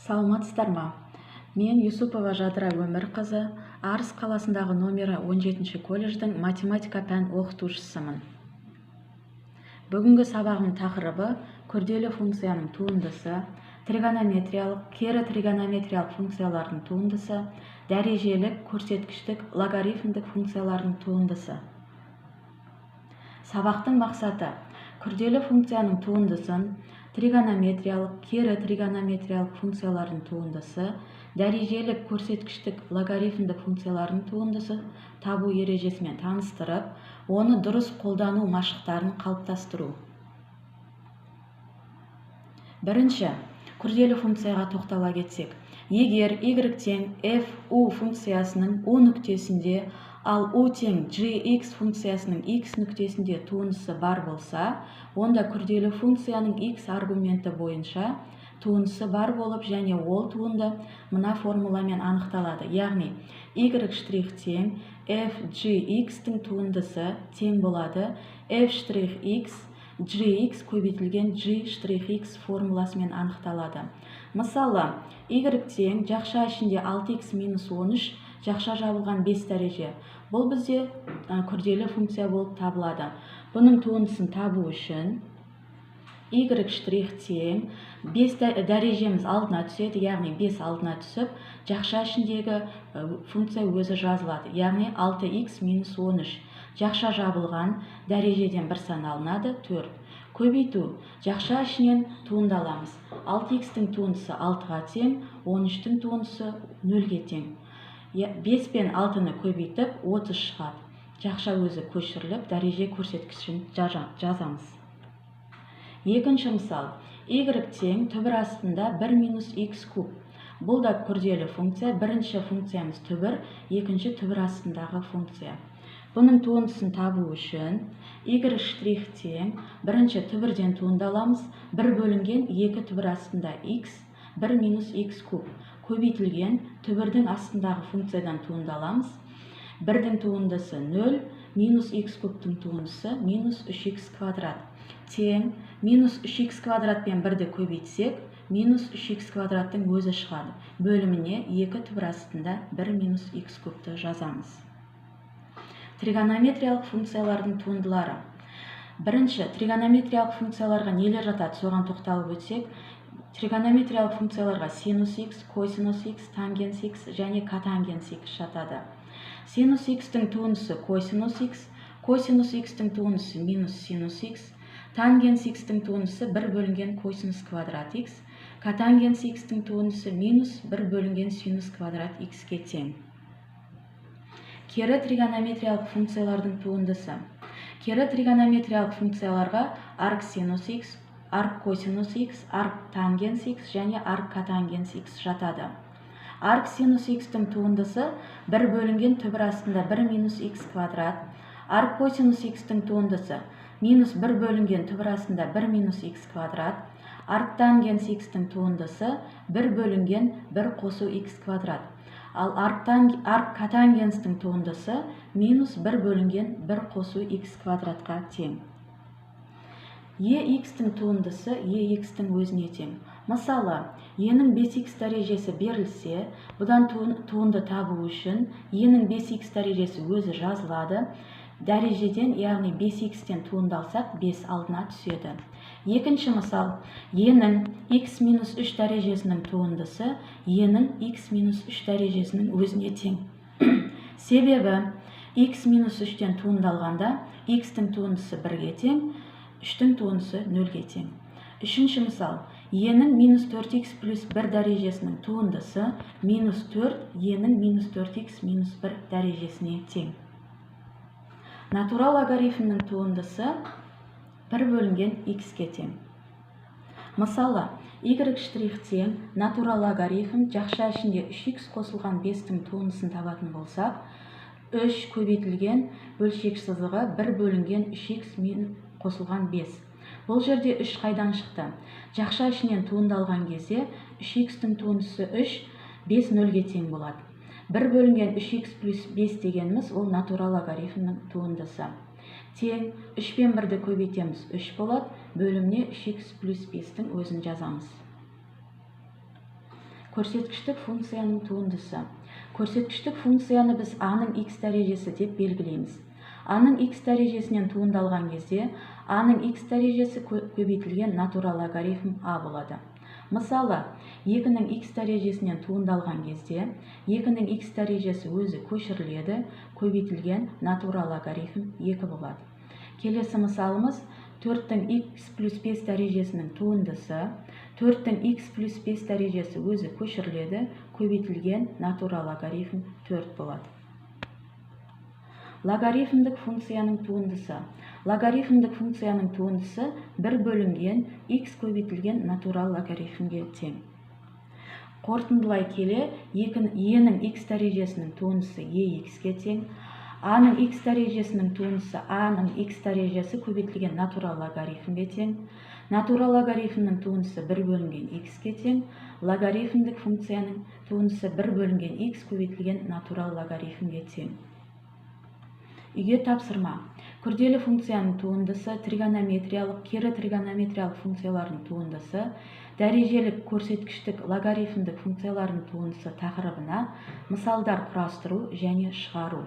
Саламатсыздар ма? Мен Юсупова Жадыра Өмірқызы, Арыс қаласындағы номері 17 колледждің математика пән оқытушысымын. Бүгінгі сабағымның тақырыбы күрделі функцияның туындысы, тригонометриялық, кері тригонометриялық функциялардың туындысы, дәрежелік, көрсеткіштік, логарифмдік функциялардың туындысы. Сабақтың мақсаты күрделі функцияның туындысын, тригонометриялық, кері тригонометриялық функциялардың туындысы, дәрежелік, көрсеткіштік, логарифмдік функциялардың туындысы табу ережесімен таныстырып, оны дұрыс қолдану машықтарын қалыптастыру. Бірінші, күрделі функцияға тоқтала кетсек. Егер y тең f u функциясының u нүктесінде, ал u тең gx функциясының x нүктесінде туындысы бар болса, онда күрделі функцияның x аргументі бойынша туындысы бар болып, және ол туынды мына формуламен анықталады. Яғни, y' тең f gx-тің туындысы тең болады f'(x) gx көбейтілген g'(x) формуласымен анықталады. Мысалы, y тең жақша ішінде 6x минус 13, жақша жабылған 5 дәреже. Бұл бізде күрделі функция болып табылады. Бұның туындысын табу үшін y' тең 5 дәрежеміз алдына түседі, яғни 5 алдына түсіп, жақша ішіндегі функция өзі жазылады, яғни 6x минус 13. Жақша жабылған дәрежеден бір сан алынады, 4. Көбейту, жақша ішінен туындаламыз. 6x-тің туындысы 6-ға тең, 13-тің туындысы 0-ге тең. 5 пен 6-ны көбейтіп 30 шығады. Жақша өзі көшіріліп, дәреже көрсеткішін жазамыз. Екінші мысал, y тең түбір астында 1 минус x куб. Бұл да күрделі функция. Бірінші функциямыз түбір, екінші түбір астындағы функция. Бұның туындысын табу үшін y' тең бірінші түбірден туындаламыз, 1 бөлінген 2 түбір астында x, 1 минус x куб. Көбейтілген түбірдің астындағы функциядан туындаламыз. 1-дің туындысы 0, минус x кубтың туындысы минус 3x квадрат. Тең, минус 3x квадратпен 1-ді көбейтсек, минус 3x квадраттың өзі шығады. Бөліміне 2 түбір астында 1 минус x кубты жазамыз. Тригонометриялық функциялардың туындылары. Бірінші, тригонометриялық функцияларға нелер жатады, соған тоқталып өтсек. Тригонометриялық функцияларға синус x, косинус x, тангенс x және котангенс x жатады. Синус x-тің туындысы косинус x, косинус x-тің туындысы минус синус x, тангенс x-тің туындысы 1 бөлінген косинус квадрат x, котангенс x-тің туындысы минус 1 бөлінген синус квадрат x-ке тең. Кері тригонометриялық функциялардың туындысы. Кері тригонометриялық функцияларға арк синус x, арк косинус x, арк тангенс x және арк котангенс x жатады. Арк синус x-тің туындысы 1 бөлінген түбір астында 1 минус x квадрат. Арк косинус x-тің туындысы минус 1 бөлінген түбір астында 1 минус x квадрат. Арк тангенс x-тің туындысы 1 бөлінген 1 қосу x квадрат. Ал арк котангенстің туындысы минус 1 бөлінген 1 қосу x квадратқа тең. ex-тің туындысы ex-тің өзіне тең. Мысалы, e-нің 5x дәрежесі берілсе, бұдан туынды табу үшін e-нің 5x дәрежесі өзі жазылады. Дәрежеден, яғни 5x-тен туындалсақ, 5 алдына түседі. Екінші мысал, e-нің x-3 дәрежесінің туындысы e-нің x-3 дәрежесінің өзіне тең. Себебі, x-3-тен туындалғанда x-тің туындысы 1-ге тең, 3-тің туындысы 0-ге тең. Үшінші мысал, e-нің -4x плюс 1 дәрежесінің туындысы -4 e-нің -4x минус 1 дәрежесіне тең. Натурал логарифмнің туындысы 1 бөлінген x-ке тең. Мысалы, y' тең натурал логарифм жақша ішінде 3x қосылған 5-тің туындысын табатын болсақ, 3 көбейтілген бөлшек сызығы 1 бөлінген 3x мен қосылған 5. Бұл жерде 3 қайдан шықты? Жақша ішінен туындалған кезде 3x-тің туындысы 3, 5 0-ге тең болады. 1 бөлінген 3x плюс 5 дегеніміз ол натурал логарифмнің туындысы. Тең 3 пен 1-ді көбейтеміз 3 болады, бөліміне 3x плюс 5-тің өзін жазамыз. Көрсеткіштік функцияның туындысы. Көрсеткіштік функцияны біз a-ның x дәрежесі деп белгілейміз. a-ның x дәрежесінен туындалған кезде a-ның x дәрежесі көбейтілген натурал логарифм a болады. Мысалы, 2-ның x дәрежесінен туындалған кезде 2-ның x дәрежесі өзі көшіріледі, көбейтілген натурал логарифм 2 болады. Келесі мысалымыз 4-дің x плюс 5 дәрежесінің туындысы. 4-дің x плюс 5 дәрежесі өзі көшіріледі, көбейтілген натурал логарифм 4 болады. Логарифмдік функцияның туындысы. Логарифмдік функцияның туындысы 1 бөлінген x көбейтілген натурал логарифмге тең. Қорытындылай келе, e-ның x дәрежесінің туындысы ex-ке тең, a-ның x дәрежесінің туындысы a-ның x дәрежесі көбейтілген натурал логарифмге тең, натурал логарифмнің туындысы 1 бөлінген x-ке тең, логарифмдік функцияның туындысы 1 бөлінген x көбейтілген натурал логарифмге тең. Үйге тапсырма. Күрделі функцияның туындысы, тригонометриялық, кері тригонометриялық функциялардың туындысы, дәрежелік көрсеткіштік логарифмдік функциялардың туындысы тақырыбына мысалдар құрастыру және шығару.